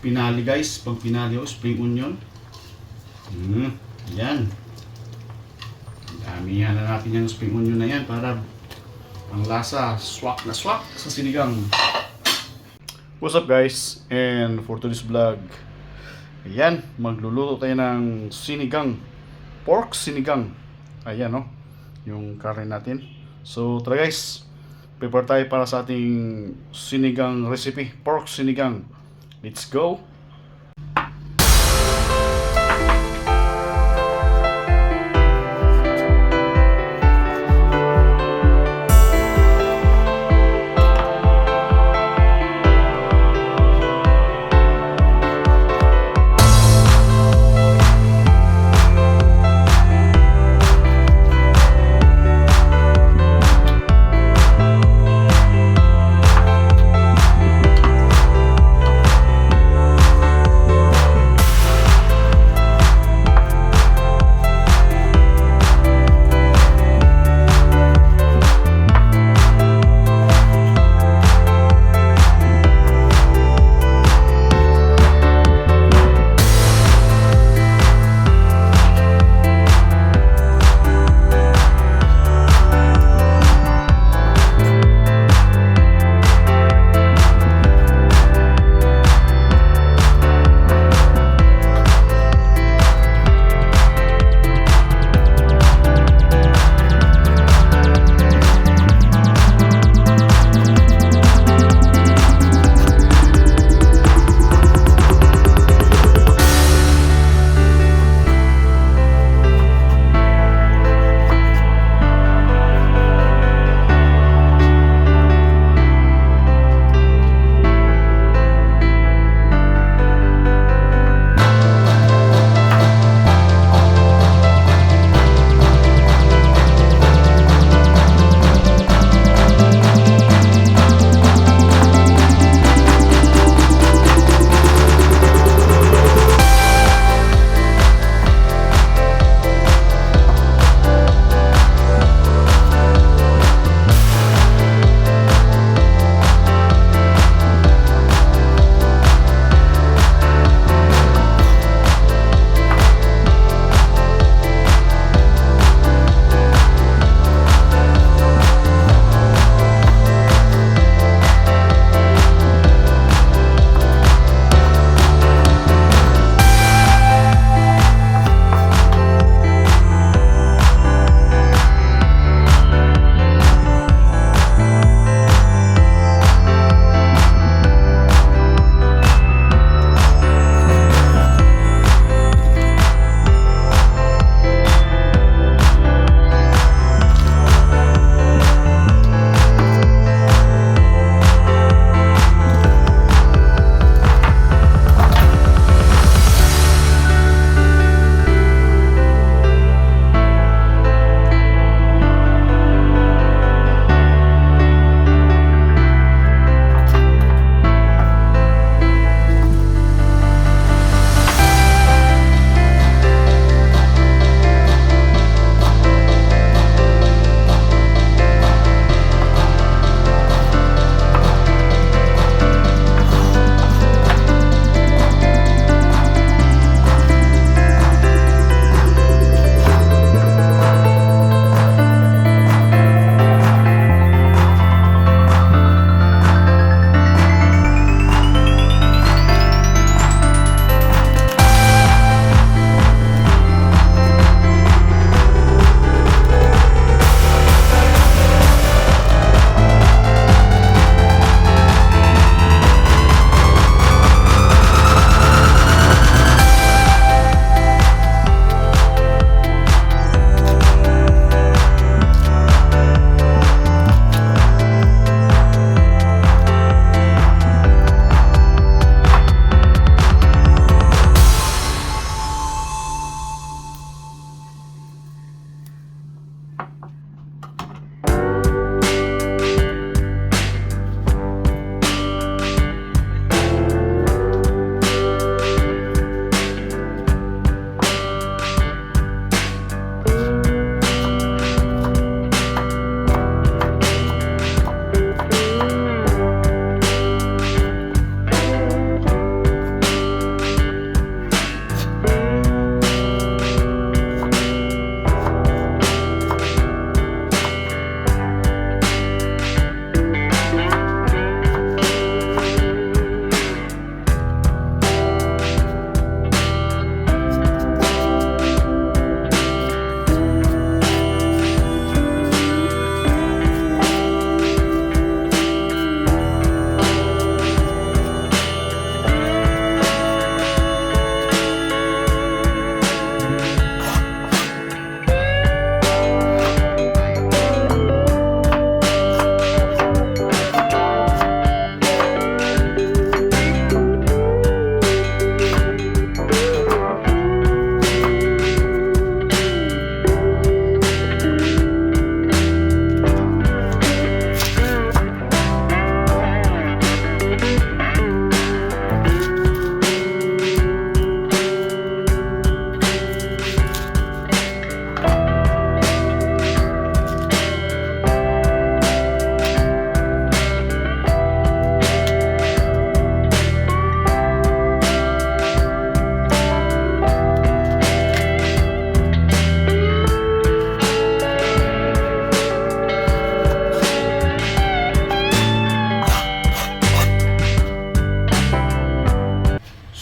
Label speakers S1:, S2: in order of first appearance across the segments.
S1: pinali guys, pang pinali o spring onion. Yan. Damihan na natin yung spring onion na yan para ang lasa swak na swak sa sinigang. What's up guys, and for today's vlog, ayan, magluluto tayo ng sinigang, pork sinigang. Ayan no, yung karne natin. So tara guys, prepare tayo para sa ating sinigang recipe, pork sinigang. Let's go!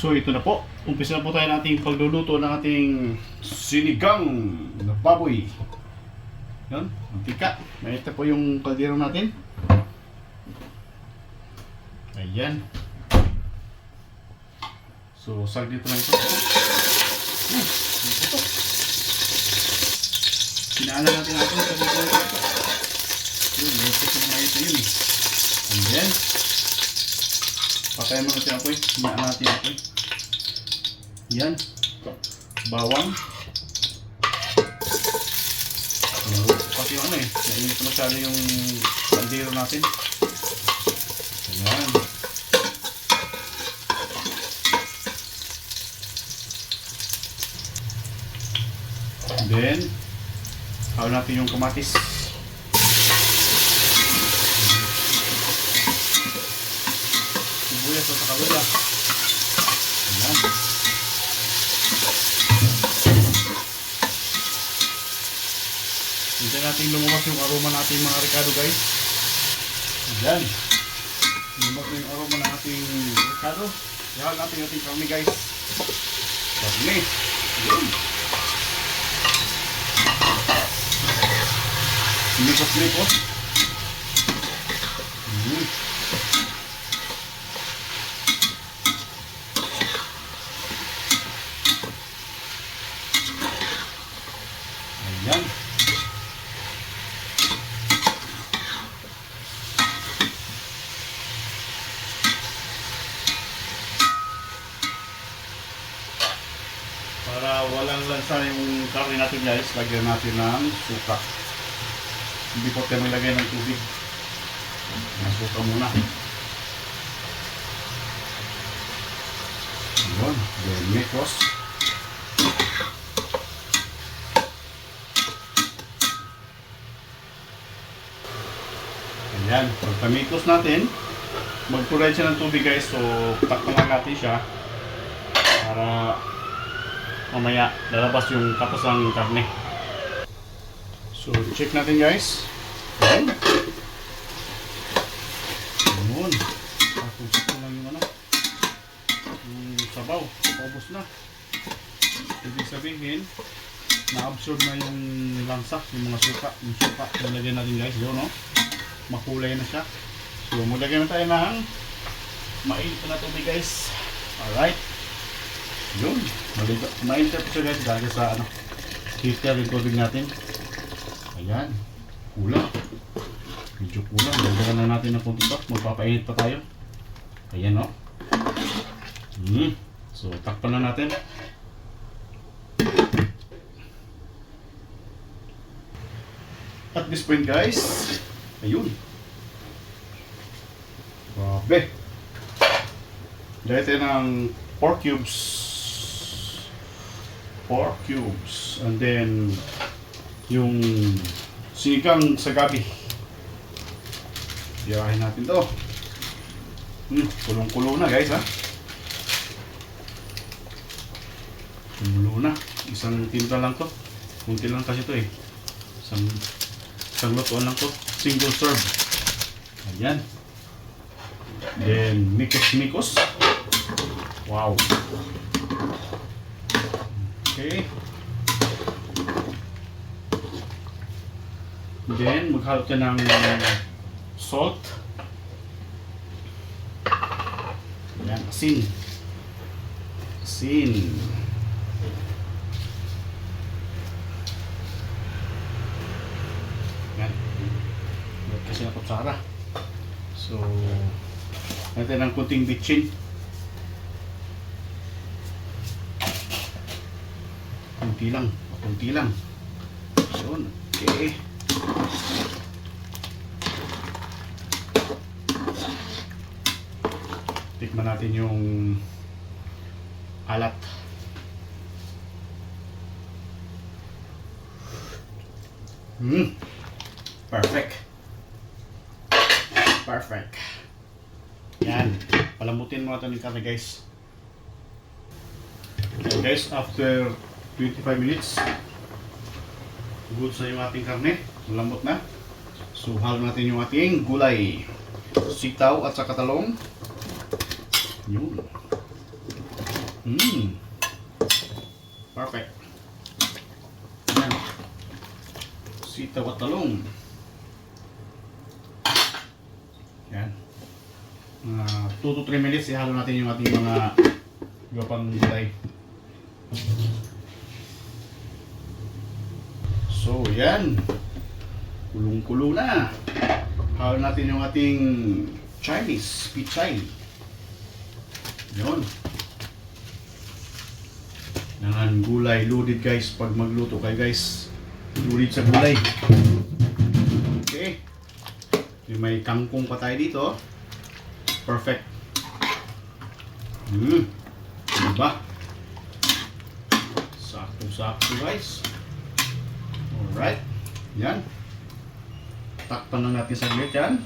S1: So ito na po. Umpisa na po tayo ng ating pagluluto ng ating sinigang na baboy. Yan, mantika. Mainit na po yung kaldero natin. Ayan. So saglit lang ito. Ito. Sinaanan natin natin sa buko ito. Yun, may ito na ito yun eh. And then, patayin mo natin ang apoy. Sinaan natin ang apoy. Yan. Bawang. Kasi yung ano eh, nainit na masyado yung kaldero natin. Ayan. And then, hawal natin yung kamatis. Sibuyas at kalula. Ayan. Hintayin natin lumabas yung aroma natin mga Ricardo guys. Ayan. Lumabas yung aroma ng ating Ricardo. Ihawal natin yung ating karne guys. Karne. Ayan. Mix of flavor. Ayan. Para walang lansa yung karne natin guys, lagyan natin ng suka. Hindi po tayo maglagay ng tubig. Nasuka muna. Ayan. Then mikos. Ayan. Pagka-mikos natin, mag-provide siya ng tubig guys. So, takpan lang natin siya. Para mamaya lalabas yung kapasang karne. So, check natin guys. Ayan. Ayan. Tapos ko lang yung ano. Yung sabaw. Paubos na. Ibig sabihin, na-absorb na yung lansa, yung mga suka. Yung suka, nalagyan natin guys. Yun, no? Makulay na siya. So, maglagay na tayo ng mainit na tubig guys. Alright. Yun. Mainit na siya guys. Dahil sa ano, heater yung tubig natin. Ayan, kulang. Medyo kulang. Dagdagan na natin ng konti pa. Magpapainit pa tayo. Ayan o. So, takpan na natin. At this point guys, ayun. Grabe. Dahil tayo ng pork cubes. Pork cubes. And then, yung sinigang sa gabi. Iyahin natin to. Kulong-kulo na guys ha. Kumulo na. Isang tinta lang to. Kunti lang kasi to eh. Isang lutuan lang to. Single serve. Ayan. Then mikos-mikos. Wow. Okay. Then, maghalo ka ng salt. Ayan, asin. Asin. Ayan. Ba't kasi na kutsara. So, natin ng kunting bitchin. Kunti lang. Kunti lang. Yun. Okay. Tikman natin yung alat. Perfect. Perfect. Yan. Palamutin mo natin yung karne guys. Okay guys, after 25 minutes, goods na yung ating karne. Malambot na. So, halo natin yung ating gulay. Sitaw at saka talong. Yun. Mmm. Perfect. Yan. Sitaw at talong. Yan. 2 to 3 minutes ihalo natin yung ating mga iba pang gulay. So yan. Kulong-kulo na. Halo natin yung ating Chinese pichay. Yun. Nangan gulay loaded guys pag magluto kayo guys. Loaded sa gulay. Okay. May kangkong pa tayo dito. Perfect. Diba? Sakto-sakto guys. Alright. Yan. Takpan na natin saglit yan.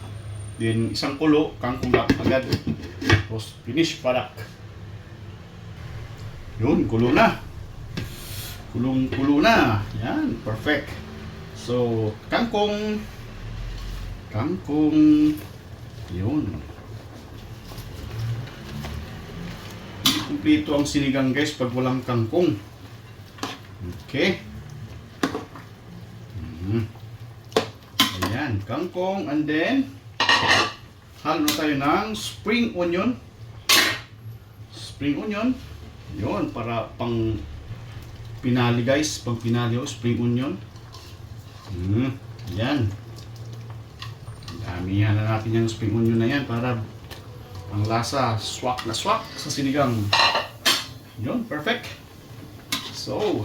S1: Then isang kulo, kangkong agad. Tapos finish product. Yun, kulo na. Kulong-kulo na. Yan, perfect. So, kangkong. Yun. Kumpleto ang sinigang guys pag walang kangkong. Okay. Ayan, kangkong and then halo na tayo ng spring onion. Spring onion. Yun, para pang pinali guys. Pang pinali o spring onion. Ayan. Damihan na natin yung spring onion na yan para ang lasa swak na swak sa sinigang. Yun, perfect. So,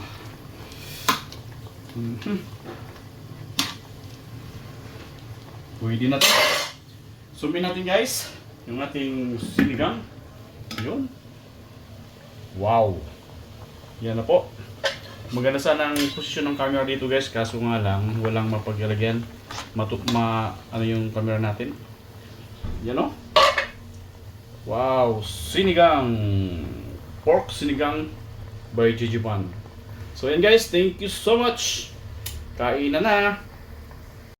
S1: pwede na to. Sumin natin guys yung ating sinigang. Yun. Wow. Yan na po. Maganda sana ang posisyon ng camera dito guys, kaso nga lang walang mapaglalagyan. Ano yung camera natin. Yan o. Wow, sinigang. Pork sinigang by Gigi Pan. So yan guys, thank you so much. Kain na na.